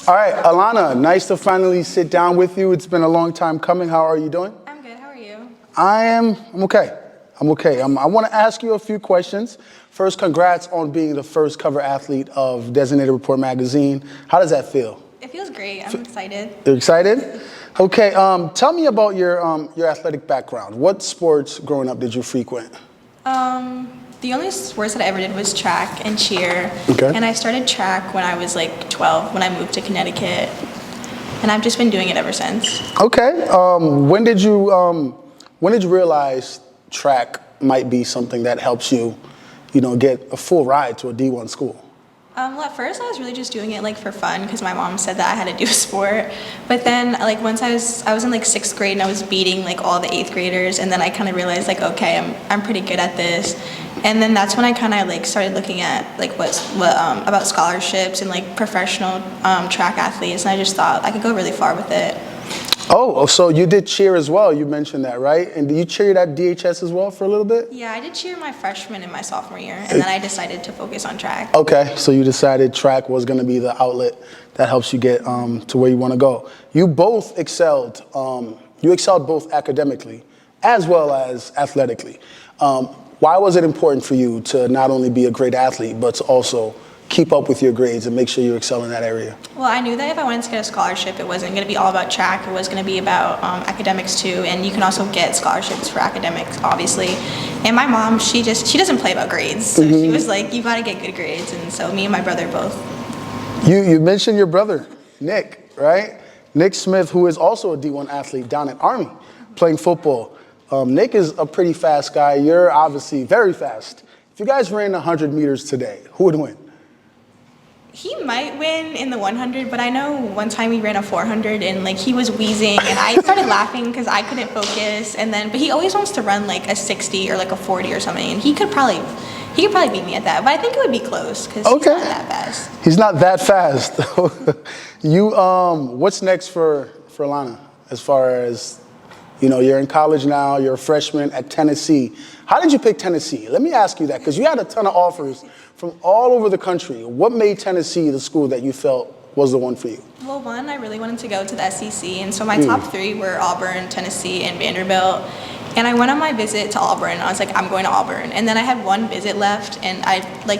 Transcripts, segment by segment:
All right, Alanna, nice to finally sit down with you. It's been a long time coming. How are you doing? I'm good. How are you? I'm okay. I want to ask you a few questions. First, congrats on being the first cover athlete of Designated Report magazine. How does that feel? It feels great. I'm excited. You're excited? Okay, tell me about your athletic background. What sports growing up did you frequent? The only sports that I ever did was track and cheer. Okay. And I started track when I was like 12, when I moved to Connecticut. And I've just been doing it ever since. Okay. When did you realize track might be something that helps you, get a full ride to a D1 school? Well, at first I was really just doing it like for fun because my mom said that I had to do a sport. But then like once I was in like 6th grade and I was beating like all the 8th graders, and then I kind of realized like, okay, I'm pretty good at this. And then that's when I kind of like started looking at like what about scholarships and like professional track athletes, and I just thought I could go really far with it. Oh, so you did cheer as well. You mentioned that, right? And you cheered at DHS as well for a little bit? Yeah, I did cheer my freshman and my sophomore year, and then I decided to focus on track. Okay, so you decided track was going to be the outlet that helps you get to where you want to go. You both excelled. You excelled both academically as well as athletically. Why was it important for you to not only be a great athlete, but to also keep up with your grades and make sure you excel in that area? Well, I knew that if I wanted to get a scholarship, it wasn't going to be all about track. It was going to be about academics too, and you can also get scholarships for academics, obviously. And my mom, she doesn't play about grades, so she was like, "You got to get good grades." And so me and my brother both. You mentioned your brother, Nick, right? Nick Smith, who is also a D1 athlete down at Army, playing football. Nick is a pretty fast guy. You're obviously very fast. If you guys ran 100 meters today, who would win? He might win in the 100, but I know one time we ran a 400 and like he was wheezing and I started laughing because I couldn't focus. But he always wants to run like a 60 or like a 40 or something, and he could probably beat me at that. But I think it would be close because he's not that fast. He's not that fast. What's next for Alanna as far as, you're in college now, you're a freshman at Tennessee. How did you pick Tennessee? Let me ask you that, because you had a ton of offers from all over the country. What made Tennessee the school that you felt was the one for you? Well, one, I really wanted to go to the SEC, and so my top 3 were Auburn, Tennessee, and Vanderbilt. And I went on my visit to Auburn, and I was like, I'm going to Auburn. And then I had one visit left, and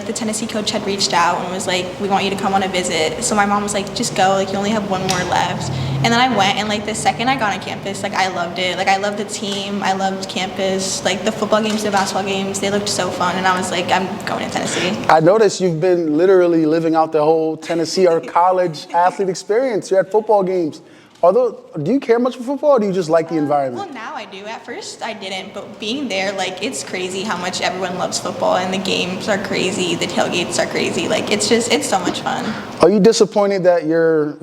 the Tennessee coach had reached out and was like, we want you to come on a visit. So my mom was like, just go, like you only have one more left. And then I went, and like the second I got on campus, like I loved it. Like I loved the team, I loved campus, like the football games, the basketball games, they looked so fun. And I was like, I'm going to Tennessee. I noticed you've been literally living out the whole Tennessee or college athlete experience. You're at football games. Do you care much for football, or do you just like the environment? Well, now I do. At first, I didn't, but being there, like, it's crazy how much everyone loves football, and the games are crazy, the tailgates are crazy. Like, it's so much fun. Are you disappointed that your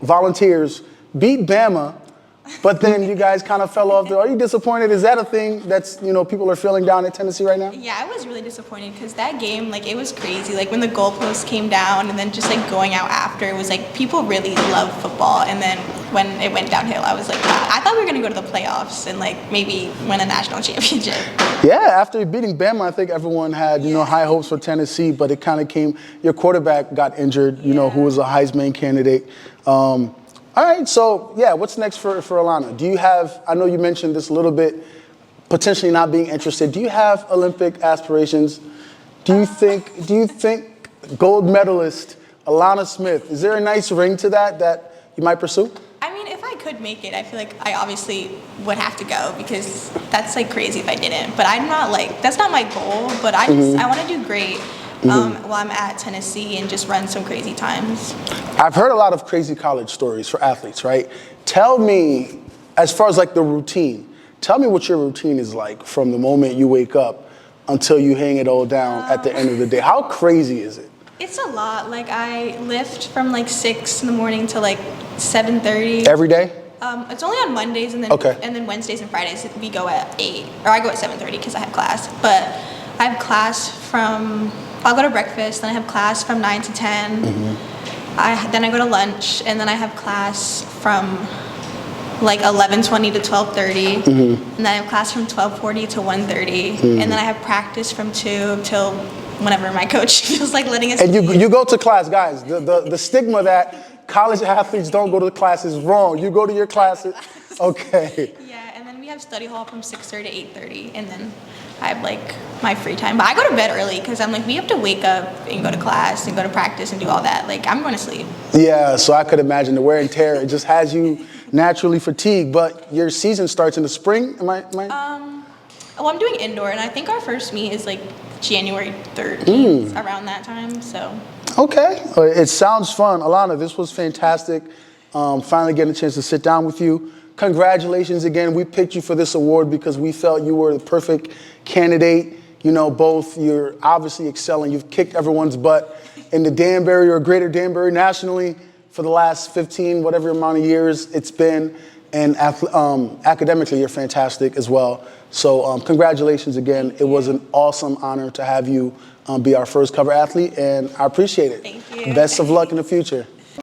Volunteers beat Bama, but then you guys kind of fell off? Are you disappointed? Is that a thing that's, people are feeling down at Tennessee right now? Yeah, I was really disappointed because that game, like, it was crazy. Like, when the goalpost came down and then just, like, going out after, it was like people really love football. And then when it went downhill, I was like, wow. I thought we were going to go to the playoffs and, like, maybe win a national championship. Yeah, after beating Bama, I think everyone had, high hopes for Tennessee, but it kind of came, your quarterback got injured, who was a Heisman candidate. All right, so yeah, what's next for Alanna? Do you have, I know you mentioned this a little bit, potentially not being interested. Do you have Olympic aspirations? Do you think gold medalist Alanna Smith, is there a nice ring to that you might pursue? I mean, if I could make it, I feel like I obviously would have to go because that's like crazy if I didn't. But I'm not like, that's not my goal, but I want to do great while I'm at Tennessee and just run some crazy times. I've heard a lot of crazy college stories for athletes, right? Tell me, as far as like the routine, tell me what your routine is like from the moment you wake up until you hang it all down at the end of the day. How crazy is it? It's a lot. Like I lift from like 6 in the morning to like 7:30. Every day? It's only on Mondays and then Wednesdays and Fridays we go at 8, or I go at 7:30 because I have class. But I have class I'll go to breakfast, then I have class from 9 to 10. Then I go to lunch, and then I have class from like 11:20 to 12:30, and then I have class from 12:40 to 1:30, and then I have practice from 2 till whenever my coach feels like letting us. And you go to class, guys. The stigma that college athletes don't go to the class is wrong. You go to your classes. Okay. Yeah, and then we have study hall from 6:30 to 8:30, and then I have like my free time. But I go to bed early because I'm like, we have to wake up and go to class and go to practice and do all that. Like, I'm going to sleep. Yeah, so I could imagine the wear and tear. It just has you naturally fatigued. But your season starts in the spring. Am I? Well, I'm doing indoor, and I think our first meet is like January 13th, around that time. So. Okay, it sounds fun. Alanna, this was fantastic. Finally getting a chance to sit down with you. Congratulations again. We picked you for this award because we felt you were the perfect candidate. You know, both you're obviously excelling. You've kicked everyone's butt in the Danbury or Greater Danbury nationally for the last 15, whatever amount of years it's been. And academically, you're fantastic as well. So congratulations again. It was an awesome honor to have you be our first cover athlete, and I appreciate it. Thank you. Best of luck in the future.